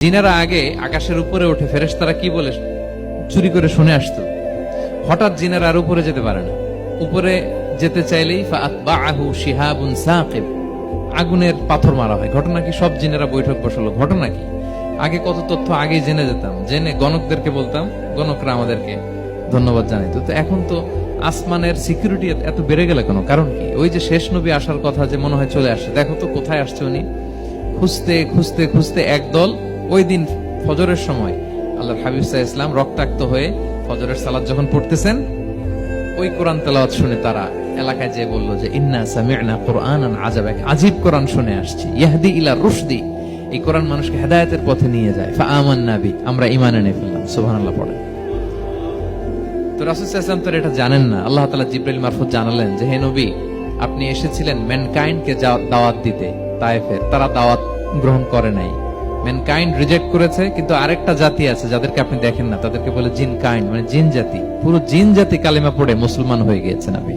জিনারা আগে আকাশের উপরে উঠে ফেরেশতারা কি বলে চুরি করে শুনে আসতো। হঠাৎ জিনারা আর উপরে যেতে পারে না। উপরে যেতে চাইলেই ফাআতবাআহু শিহাবুন সাকিব, আগুনের পাথর মারা হয়। ঘটনা কি? সব জিনেরা বৈঠক বসলো। ঘটনা কি? আগে কত তথ্য আগেই জেনে যেতাম, জেনে গণকদেরকে বলতাম, গণকরা আমাদেরকে ধন্যবাদ জানাইতো। তো এখন তো আসমানের সিকিউরিটি এত বেড়ে গেল কেন? কারণ কি? ওই যে শেষ নবী আসার কথা যে মনে হয় চলে আসছে, দেখো তো কোথায় আসছে উনি। খুঁজতে খুঁজতে খুঁজতে একদল ওই দিন ফজরের সময় আল্লাহর হাবিব সাল্লাল্লাহু আলাইহি ওয়াসাল্লাম রক্তাক্ত হয়ে ফজরের সালাত যখন পড়তেছেন, ওই কোরআন তেলাওয়াত শুনে তারা এলাকায় যেয়ে বলল যে ইন্না সামি'না কুরআনান আজাবা, আজীব কোরআন শুনে আসছি, ইয়াহদি ইলা রুশদি, এই কোরআন মানুষকে হেদায়েতের পথে নিয়ে যায়। ফাআমান্না বি, আমরা ঈমান এনে ফেললাম। সুবহানাল্লাহ পড়েন। তো রাসূল সাল্লাল্লাহু আলাইহি ওয়াসাল্লাম তো এটা জানেন না। আল্লাহ তাআলা জিবরাইল মারফত জানালেন যে হে নবী, আপনি এসেছিলেন ম্যানকাইন্ড কে দাওয়াত দিতে তায়েফের, তারা দাওয়াত গ্রহণ করে নাই, ম্যানকাইন্ড রিজেক্ট করেছে। কিন্তু আরেকটা জাতি আছে যাদেরকে আপনি দেখেন না, তাদেরকে বলে জিন কাইন্ড, মানে জিন জাতি। পুরো জিন জাতি কালিমা পড়ে মুসলমান হয়ে গিয়েছে নবী।